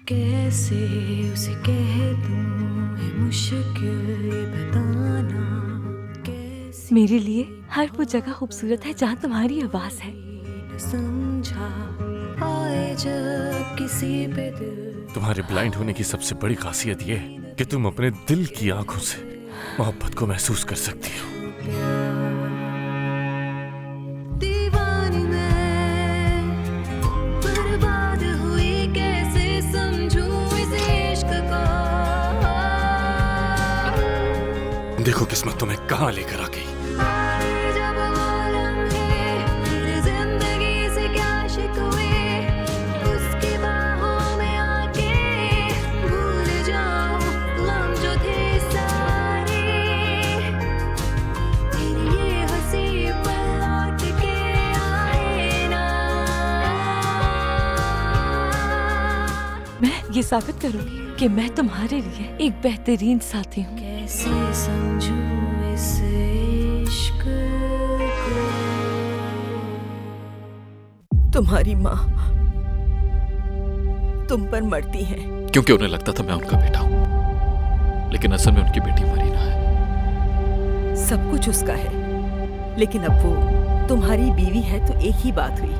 कैसे उसे कह दूं है मुश्किल ये बताना कैसे मेरे लिए हर वो जगह खूबसूरत है जहाँ तुम्हारी आवाज है। न समझा आए जब किसी पे दिल तुम्हारे ब्लाइंड होने की सबसे बड़ी खासियत ये है कि तुम अपने दिल की आंखों से मोहब्बत को महसूस कर सकती हो। दीवानी मैं बर्बाद हुई कैसे समझूं इस इश्क को देखो किस्मत तुम्हें कहाँ लेकर आ गई। आए जब वो लम्हे मेरी जिंदगी से क्या शिकवे उसकी बाहों में आके भूल जाऊं गम जो थे सारे तेरी ये हंसी पल लौट के आए ना मैं ये साबित करूंगी कि मैं तुम्हारे लिए एक बेहतरीन साथी हूँ। कैसे समझूं इस इश्क को तुम्हारी माँ तुम पर मरती है क्योंकि उन्हें लगता था मैं उनका बेटा हूं, लेकिन असल में उनकी बेटी मरीना है। सब कुछ उसका है, लेकिन अब वो तुम्हारी बीवी है तो एक ही बात हुई।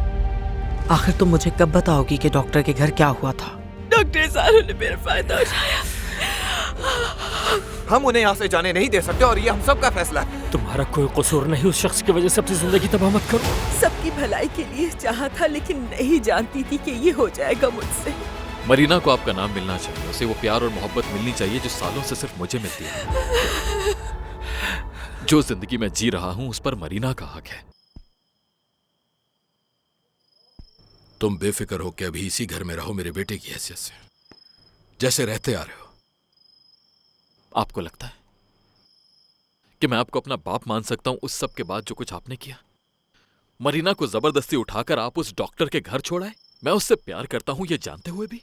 आखिर तुम मुझे कब बताओगी कि डॉक्टर के घर क्या हुआ था? डॉक्टर साहब ने मेरा फायदा उठाया। हम उन्हें यहाँ से जाने नहीं दे सकते और ये हम सब का फैसला है। तुम्हारा कोई कसूर नहीं, उस शख्स की वजह से अपनी जिंदगी तबाह मत करो। सबकी भलाई के लिए चाहा था, लेकिन नहीं जानती थी कि ये हो जाएगा मुझसे। मरीना को आपका नाम मिलना चाहिए, उसे वो प्यार और मोहब्बत मिलनी चाहिए जो सालों से सिर्फ मुझे मिलती है। जो जिंदगी मैं जी रहा हूं उस पर मरीना का हक है। तुम बेफिक्र हो कि अभी इसी घर में रहो मेरे बेटे की हैसियत से, जैसे रहते आ रहे हो। आपको लगता है कि मैं आपको अपना बाप मान सकता हूं उस सब के बाद जो कुछ आपने किया? मरीना को जबरदस्ती उठाकर आप उस डॉक्टर के घर छोड़ आए। मैं उससे प्यार करता हूं ये जानते हुए भी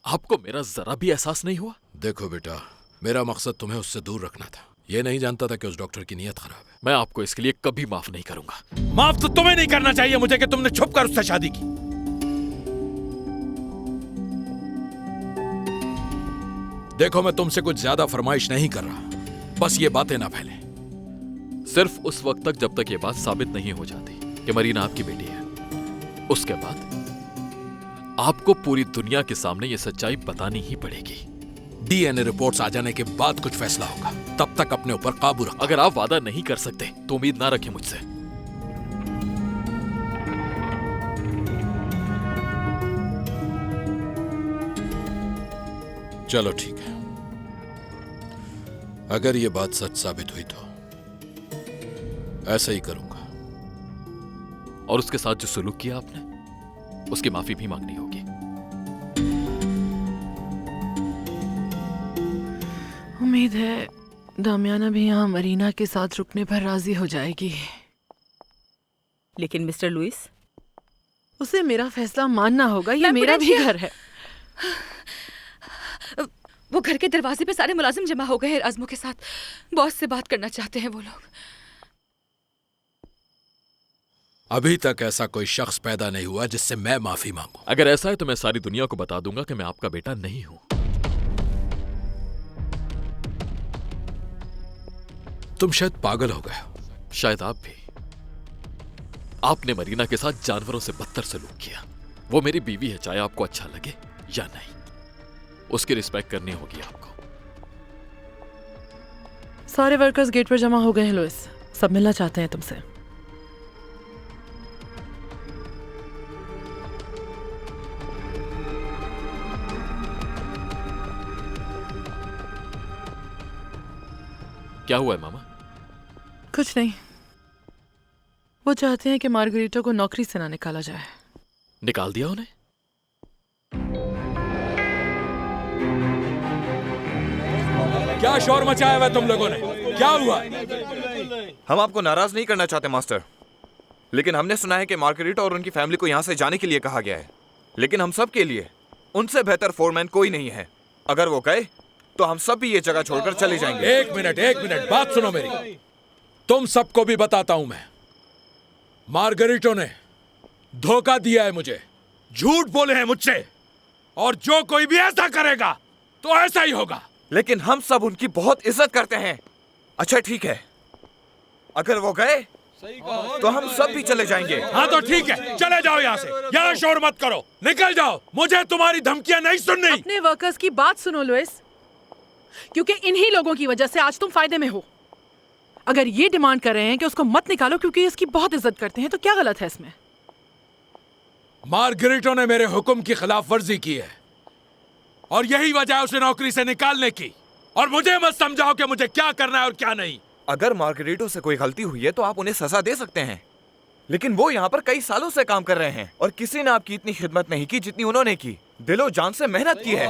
आपको मेरा जरा भी एहसास नहीं हुआ? देखो बेटा, मेरा मकसद तुम्हें उससे दूर रखना था। ये नहीं जानता था कि उस डॉक्टर की नीयत खराब है। मैं आपको इसके लिए कभी माफ नहीं करूंगा। माफ तो तुम्हें नहीं करना चाहिए मुझे कि तुमने छुप कर उससे शादी की। देखो, मैं तुमसे कुछ ज्यादा फरमाइश नहीं कर रहा, बस ये बातें ना फैले। सिर्फ उस वक्त तक जब तक ये बात साबित नहीं हो जाती कि मरीना आपकी बेटी है। उसके बाद आपको पूरी दुनिया के सामने ये सच्चाई बतानी ही पड़ेगी। डीएनए रिपोर्ट्स आ जाने के बाद कुछ फैसला होगा, तब तक अपने ऊपर काबू रखो। अगर आप वादा नहीं कर सकते तो उम्मीद ना रखें मुझसे। चलो ठीक है, अगर ये बात सच साबित हुई तो ऐसा ही करूंगा। और उसके साथ जो सुलूक किया आपने, उसकी माफी भी मांगनी होगी। उम्मीद है दामियाना भी यहाँ मरीना के साथ रुकने पर राजी हो जाएगी। लेकिन मिस्टर लुइस, उसे मेरा फैसला मानना होगा। ये मेरा भी घर है। वो घर के दरवाजे पे सारे मुलाजिम जमा हो गए हैं आजमो के साथ। बॉस से बात करना चाहते हैं वो लोग। अभी तक ऐसा कोई शख्स पैदा नहीं हुआ जिससे मैं माफी मांगूं। अगर ऐसा है तो मैं सारी दुनिया को बता दूंगा कि मैं आपका बेटा नहीं हूं। तुम शायद पागल हो गए हो। शायद आप भी। आपने मरीना के साथ जानवरों से बदतर सलूक किया। वो मेरी बीवी है, चाहे आपको अच्छा लगे या नहीं। उसकी रिस्पेक्ट करनी होगी आपको। सारे वर्कर्स गेट पर जमा हो गए हैं लुइस, सब मिलना चाहते हैं तुमसे। क्या हुआ है मामा? कुछ नहीं, वो चाहते हैं कि मार्गरीटा को नौकरी से ना निकाला जाए। निकाल दिया उन्हें? क्या शोर मचाया हुआ तुम लोगों ने? क्या हुआ? हम आपको नाराज नहीं करना चाहते मास्टर, लेकिन हमने सुना है कि मार्गरीटा और उनकी फैमिली को यहाँ से जाने के लिए कहा गया है। लेकिन हम सब के लिए उनसे बेहतर फोरमैन कोई नहीं है। अगर वो कहे तो हम सब भी ये जगह छोड़कर चले जाएंगे। एक मिनट, बात सुनो मेरी। तुम सबको भी बताता हूं मैं, मार्गरीटो ने धोखा दिया है मुझे, झूठ बोले हैं मुझसे। और जो कोई भी ऐसा करेगा तो ऐसा ही होगा। लेकिन हम सब उनकी बहुत इज्जत करते हैं। अच्छा ठीक है, अगर वो गए तो हम सब भी चले जाएंगे। हाँ तो ठीक है, चले जाओ यहाँ से। यहाँ शोर मत करो, निकल जाओ। मुझे तुम्हारी धमकियां नहीं सुननी। अपने वर्कर्स की बात सुनो लुइस, क्योंकि इन्हीं लोगों की वजह से आज तुम फायदे में हो। अगर ये डिमांड कर रहे हैं कि उसको मत निकालो क्योंकि इसकी बहुत इज्जत करते हैं, तो क्या गलत है इसमें? मार्गरेटो ने मेरे हुक्म की खिलाफ वर्जी की है और यही वजह है उसे नौकरी से निकालने की। और मुझे मत समझाओ कि मुझे क्या करना है और क्या नहीं। अगर मार्गरेटो से कोई गलती हुई है तो आप उन्हें सजा दे सकते हैं, लेकिन वो यहाँ पर कई सालों से काम कर रहे हैं और किसी ने आपकी इतनी खिदमत नहीं की जितनी उन्होंने की। दिलो जान से मेहनत की है।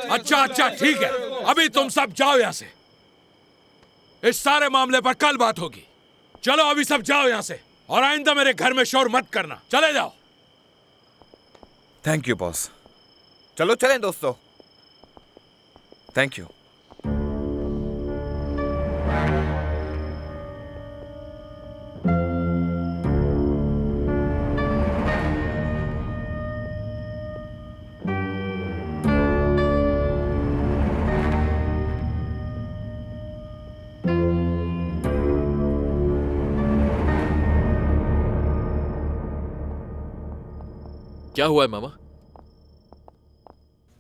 अच्छा अच्छा ठीक है, अभी तुम सब जाओ यहाँ से। इस सारे मामले पर कल बात होगी। चलो अभी सब जाओ यहाँ से और आइंदा मेरे घर में शोर मत करना। चले जाओ। Thank you boss. चलो चलें दोस्तों। Thank you. क्या हुआ है मामा?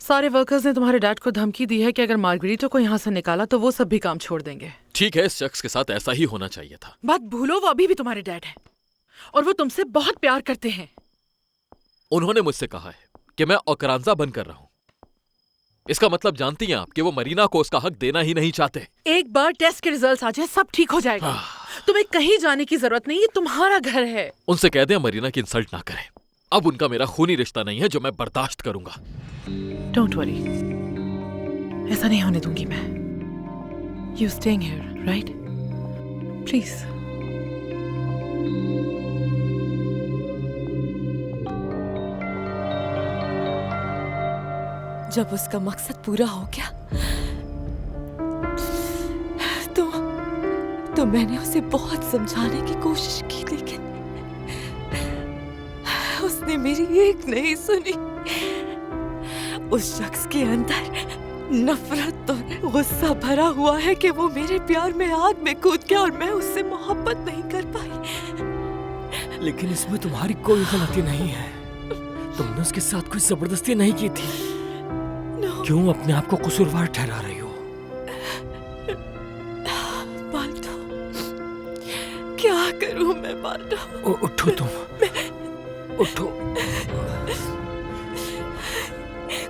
सारे वर्कर्स ने तुम्हारे डैड को धमकी दी है कि अगर मार्गरेटो को यहाँ से निकाला तो वो सब भी काम छोड़ देंगे। ठीक है, इस शख्स के साथ ऐसा ही होना चाहिए था। बात भूलो, वो अभी भी तुम्हारे डैड हैं और वो तुमसे बहुत प्यार करते हैं। उन्होंने मुझसे कहा है कि मैं औकरांजा बनकर रहा हूं। इसका मतलब जानती हैं आप कि वो मरीना को उसका हक देना ही नहीं चाहते। एक बार टेस्ट के रिजल्ट्स आ जाए सब ठीक हो जाएगा। तुम्हें कहीं जाने की जरूरत नहीं, ये तुम्हारा घर है। उनसे कह दें मरीना की इंसल्ट ना करें। अब उनका मेरा खूनी रिश्ता नहीं है जो मैं बर्दाश्त करूंगा। डोंट वरी, ऐसा नहीं होने दूंगी मैं। You staying here, right? Please. जब उसका मकसद पूरा हो गया तो मैंने उसे बहुत समझाने की कोशिश की, लेकिन उसने मेरी एक नहीं सुनी। उस शख्स के अंदर नफरत और गुस्सा भरा हुआ है कि वो मेरे प्यार में आग में कूद गया और मैं उससे मोहब्बत नहीं कर पाई। लेकिन इसमें तुम्हारी कोई गलती नहीं है। तुमने उसके साथ कोई जबरदस्ती नहीं की थी। क्यों अपने आप को कसूरवार ठहरा रही हो? बाल्डो, क्या करूं मैं बाल्डो? उठो तुम, उठो।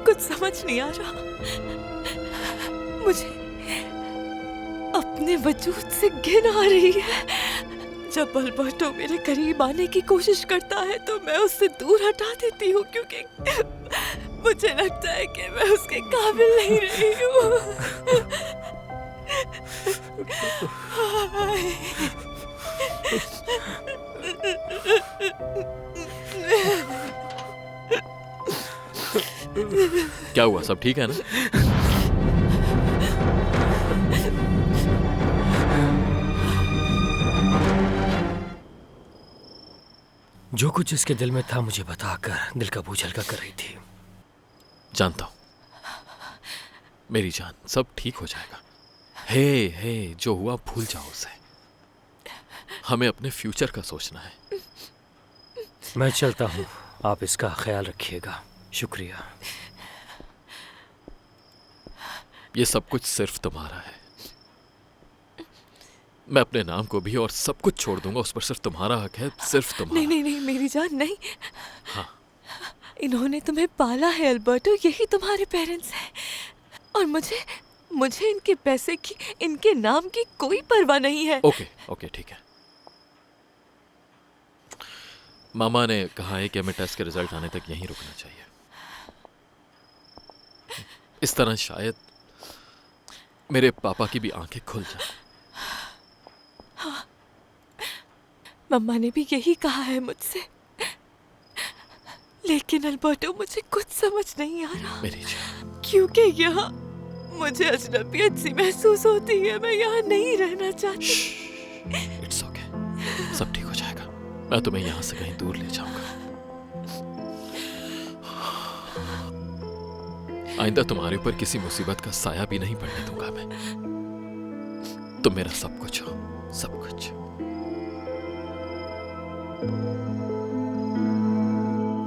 कुछ समझ नहीं आ रहा। मुझे अपने वजूद से घिन आ रही है। जब अल्बर्टो मेरे करीब आने की कोशिश करता है तो मैं उससे दूर हटा देती हूँ, क्योंकि मुझे लगता है कि मैं उसके काबिल नहीं रही हूँ। क्या हुआ? सब ठीक है ना? जो कुछ इसके दिल में था मुझे बताकर दिल का बोझ हल्का कर रही थी। जानता हूं मेरी जान, सब ठीक हो जाएगा। हे जो हुआ भूल जाओ उसे। हमें अपने फ्यूचर का सोचना है। मैं चलता हूँ, आप इसका ख्याल रखिएगा। शुक्रिया। ये सब कुछ सिर्फ तुम्हारा है। मैं अपने नाम को भी और सब कुछ छोड़ दूंगा, उस पर सिर्फ तुम्हारा हक है, सिर्फ तुम्हारा। नहीं मेरी जान, नहीं। हाँ। इन्होंने तुम्हें पाला है अल्बर्टो, यही तुम्हारे पेरेंट्स हैं। और मुझे इनके पैसे की, इनके नाम की कोई परवाह नहीं है। ओके ठीक है। मामा ने कहा है कि हमें टेस्ट के रिजल्ट आने तक यहीं रुकना चाहिए। इस तरह शायद मेरे पापा की भी आंखें खुल जाएं। हाँ, मम्मा ने भी यही कहा है मुझसे। लेकिन अल्बर्टो, मुझे कुछ समझ नहीं आ रहा। मेरी जान, क्योंकि यहाँ मुझे अजनबियत सी महसूस होती है। मैं यहाँ नहीं रहना चाहती। इट्स ओके, सब ठीक हो जाएगा। मैं तुम्हें यहाँ से कहीं दूर ले जाऊंगा। आइंदा तुम्हारे ऊपर किसी मुसीबत का साया भी नहीं पड़ने दूंगा मैं। तुम मेरा सब कुछ हो, सब कुछ।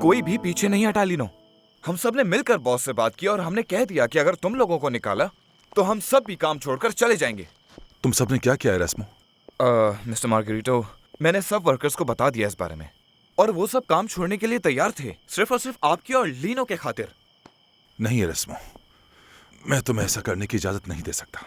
कोई भी पीछे नहीं हटा लीनो। हम सब ने मिलकर बॉस से बात की और हमने कह दिया कि अगर तुम लोगों को निकाला तो हम सब भी काम छोड़कर चले जाएंगे। तुम सब ने क्या किया है रेस्मो? मिस्टर मार्गेरिटो, मैंने सब वर्कर्स को बता दिया इस बारे में और वो सब काम छोड़ने के लिए तैयार थे, सिर्फ और सिर्फ आपकी और लीनो के खातिर। नहीं रेस्मो, मैं तुम्हें ऐसा करने की इजाजत नहीं दे सकता।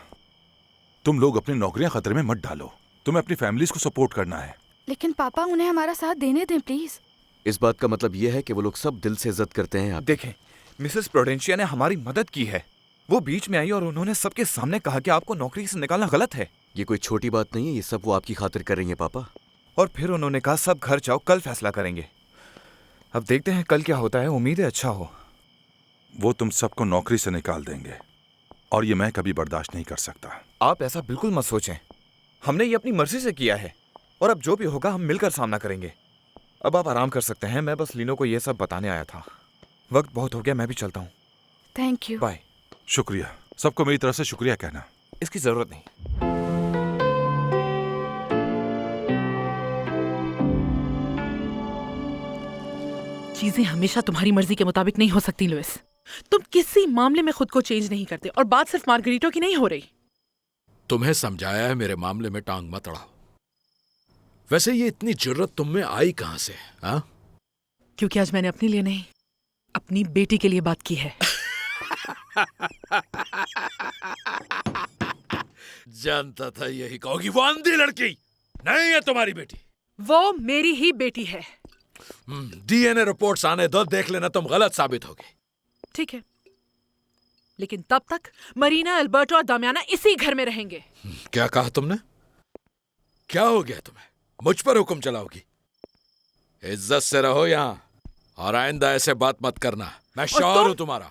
तुम लोग अपनी नौकरियां खतरे में मत डालो। तुम्हें अपनी फैमिलीज को सपोर्ट करना है। लेकिन पापा, उन्हें हमारा साथ देने दें प्लीज। इस बात का मतलब यह है कि वो लोग सब दिल से इज्जत करते हैं। आप देखें, मिसेस प्रूडेंशिया ने हमारी मदद की है। वो बीच में आई और उन्होंने सबके सामने कहा कि आपको नौकरी से निकालना गलत है। ये कोई छोटी बात नहीं है, ये सब वो आपकी खातिर कर रही है पापा। और फिर उन्होंने कहा सब घर जाओ, कल फैसला करेंगे। अब देखते हैं कल क्या होता है, उम्मीद है अच्छा हो। वो तुम सबको नौकरी से निकाल देंगे और ये मैं कभी बर्दाश्त नहीं कर सकता। आप ऐसा बिल्कुल मत सोचें। हमने ये अपनी मर्जी से किया है और अब जो भी होगा हम मिलकर सामना करेंगे। अब आप आराम कर सकते हैं। मैं बस लीनो को ये सब बताने आया था। वक्त बहुत हो गया, मैं भी चलता हूँ। Thank you. बाय। शुक्रिया। सबको मेरी तरफ से शुक्रिया कहना। इसकी जरूरत नहीं। चीजें हमेशा तुम्हारी मर्जी के मुताबिक नहीं हो सकती लुइस। तुम किसी मामले में खुद को चेंज नहीं करते और बात सिर्फ मार्गेरिटो की नहीं हो रही। तुम्हें समझाया है मेरे मामले में टांग मत अड़ाओ। वैसे ये इतनी जरूरत तुम में आई कहां से? हाँ, क्योंकि आज मैंने अपने लिए नहीं, अपनी बेटी के लिए बात की है। जानता था यही कहोगी। वो अंधी लड़की नहीं है तुम्हारी बेटी। वो मेरी ही बेटी है। डीएनए रिपोर्ट्स आने दो, देख लेना तुम गलत साबित होगी। ठीक है, लेकिन तब तक मरीना, अल्बर्टो और दामियाना इसी घर में रहेंगे। क्या कहा तुमने? क्या हो गया तुम्हें? मुझ पर हुक्म चलाओगी? इज्जत से रहो यहाँ और आइंदा ऐसे बात मत करना। मैं शौहर हूं तुम्हारा।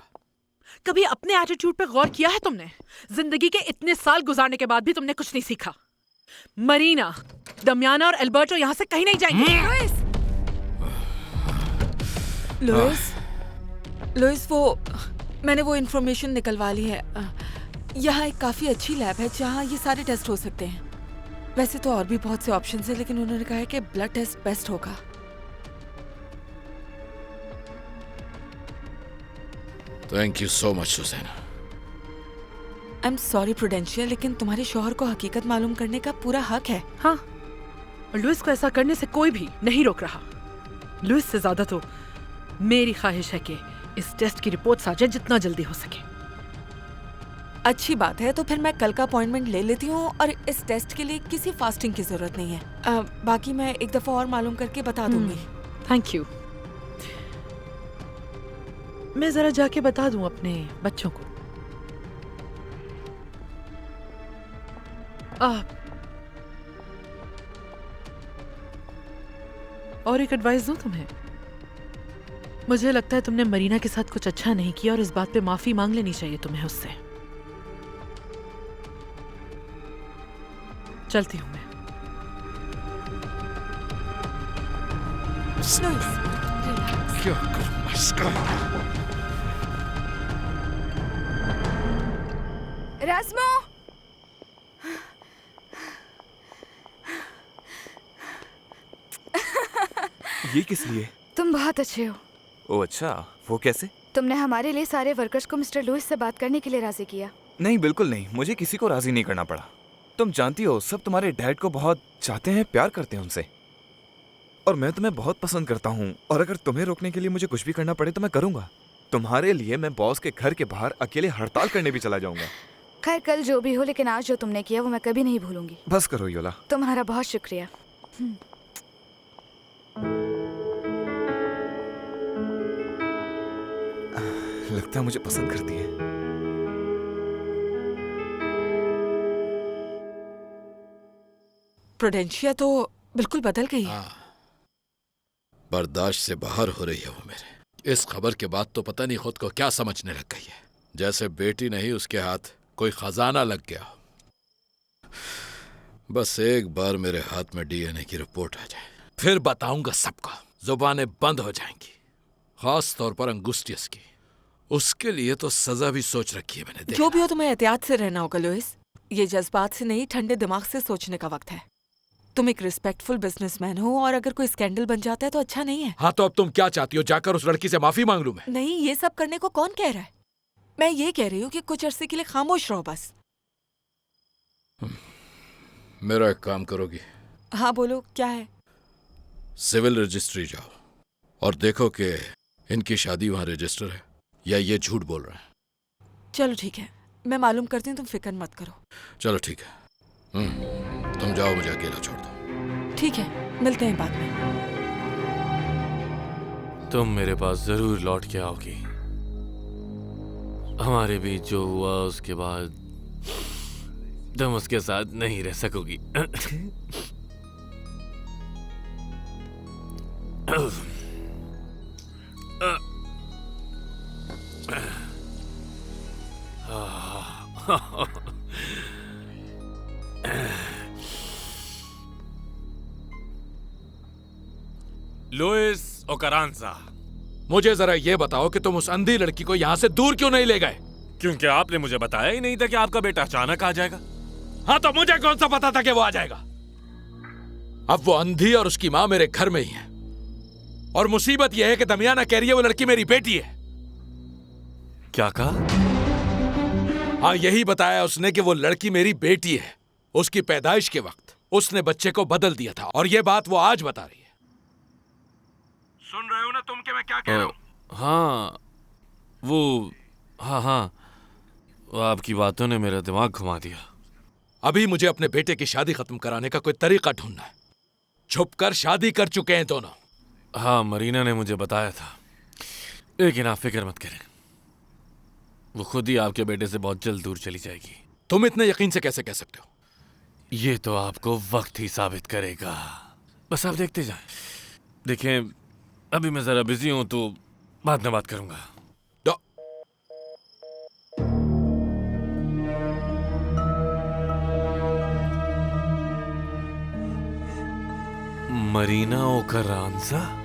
कभी अपने एटीट्यूड पे गौर किया है तुमने? जिंदगी के इतने साल गुजारने के बाद भी तुमने कुछ नहीं सीखा। मरीना, दमियाना और अल्बर्टो यहाँ से कहीं नहीं जाएंगे। लुइस, वो मैंने वो इन्फॉर्मेशन निकलवा ली है। यहाँ एक काफ़ी अच्छी लैब है जहाँ ये सारे टेस्ट हो सकते हैं। वैसे तो और भी बहुत से ऑप्शंस हैं, लेकिन उन्होंने कहा है कि ब्लड टेस्ट बेस्ट होगा। Thank you so much Susanna. I am sorry Prudencia, लेकिन तुम्हारे शौहर को हकीकत मालूम करने का पूरा हक है। हाँ, और लुइस को ऐसा करने से कोई भी नहीं रोक रहा। लुइस से ज्यादा तो मेरी ख्वाहिश है कि इस टेस्ट की रिपोर्ट आ जाए जितना जल्दी हो सके। अच्छी बात है, तो फिर मैं कल का अपॉइंटमेंट ले लेती हूँ और इस टेस्ट के लिए किसी फास्टिंग की जरूरत नहीं है। बाकी मैं एक दफा और मालूम करके बता दूंगी। Thank you. मैं जरा जाके बता दूं अपने बच्चों को। और एक एडवाइस दूं तुम्हें। मुझे लगता है तुमने मरीना के साथ कुछ अच्छा नहीं किया और इस बात पे माफी मांग लेनी चाहिए तुम्हें उससे। चलती हूं मैं। क्या रेस्मो, ये किस लिए? तुम बहुत अच्छे हो। ओह अच्छा, वो कैसे? तुमने हमारे लिए सारे वर्कर्स को मिस्टर लुइस से बात करने के लिए राजी किया। नहीं, बिल्कुल नहीं। मुझे किसी को राजी नहीं करना पड़ा। तुम जानती हो, सब तुम्हारे डैड को बहुत चाहते हैं, प्यार करते हैं उनसे। और मैं तुम्हें बहुत पसंद करता हूँ और अगर तुम्हें रोकने के लिए मुझे कुछ भी करना पड़े तो मैं करूँगा। तुम्हारे लिए मैं बॉस के घर के बाहर अकेले हड़ताल करने भी चला जाऊंगा। खैर, कल जो भी हो, लेकिन आज जो तुमने किया वो मैं कभी नहीं भूलूंगी। बस करो योला। तुम्हारा बहुत शुक्रिया। लगता है मुझे पसंद करती है। प्रूडेंशिया तो बिल्कुल बदल गई है। बर्दाश्त से बाहर हो रही है वो मेरे। इस खबर के बाद तो पता नहीं खुद को क्या समझने लग गई है, जैसे बेटी नहीं उसके हाथ कोई खजाना लग गया। बस एक बार मेरे हाथ में डीएनए की रिपोर्ट आ जाए, फिर बताऊंगा सबको। जुबानें बंद हो जाएंगी, खास तौर पर अंगुस्टियस की। उसके लिए तो सजा भी सोच रखी है मैंने। जो भी हो तुम्हें एहतियात से रहना होगा लुइस। ये जज्बात से नहीं, ठंडे दिमाग से सोचने का वक्त है। तुम एक रिस्पेक्टफुल बिजनेसमैन हो और अगर कोई स्कैंडल बन जाता है तो अच्छा नहीं है। हाँ तो अब तुम क्या चाहती हो, जाकर उस लड़की से माफी मांग लूं मैं? नहीं, ये सब करने को कौन कह रहा है। मैं ये कह रही हूँ कि कुछ अरसे के लिए खामोश रहो बस। मेरा एक काम करोगी? हाँ बोलो, क्या है? सिविल रजिस्ट्री जाओ और देखो कि इनकी शादी वहां रजिस्टर है या ये झूठ बोल रहे हैं। चलो ठीक है, मैं मालूम करती हूँ, तुम फिक्र मत करो। चलो ठीक है। तुम जाओ, मुझे अकेला छोड़ दो। ठीक है, मिलते हैं बाद में। तुम मेरे पास जरूर लौट के आओगी। हमारे बीच जो हुआ उसके बाद तुम उसके साथ नहीं रह सकोगी। लुइस ओकारांसा, मुझे जरा ये बताओ कि तुम उस अंधी लड़की को यहाँ से दूर क्यों नहीं ले गए? क्योंकि आपने मुझे बताया ही नहीं था कि आपका बेटा अचानक आ जाएगा। हाँ तो मुझे कौन सा पता था कि वो आ जाएगा? अब वो अंधी और उसकी माँ मेरे घर में ही है। और मुसीबत यह है कि दमियाना कह रही है वो लड़की मेरी बेटी है। क्या कहा? हाँ यही बताया उसने कि वो लड़की मेरी बेटी है। उसकी पैदाइश के वक्त उसने बच्चे को बदल दिया था और ये बात वो आज बता रही है। सुन रहे हो ना तुम कि मैं क्या कह रहा हूँ? हाँ वो आपकी बातों ने मेरा दिमाग घुमा दिया। अभी मुझे अपने बेटे की शादी खत्म कराने का कोई तरीका ढूंढना है। छुपकर शादी कर चुके हैं दोनों। हाँ, मरीना ने मुझे बताया था, लेकिन आप फिक्र मत करें, वो खुद ही आपके बेटे से बहुत जल्द दूर चली जाएगी। तुम इतने यकीन से कैसे कह सकते हो? ये तो आपको वक्त ही साबित करेगा, बस आप देखते जाएं। देखें, अभी मैं जरा बिजी हूं तो बाद में बात करूंगा। मरीना ओकारांसा?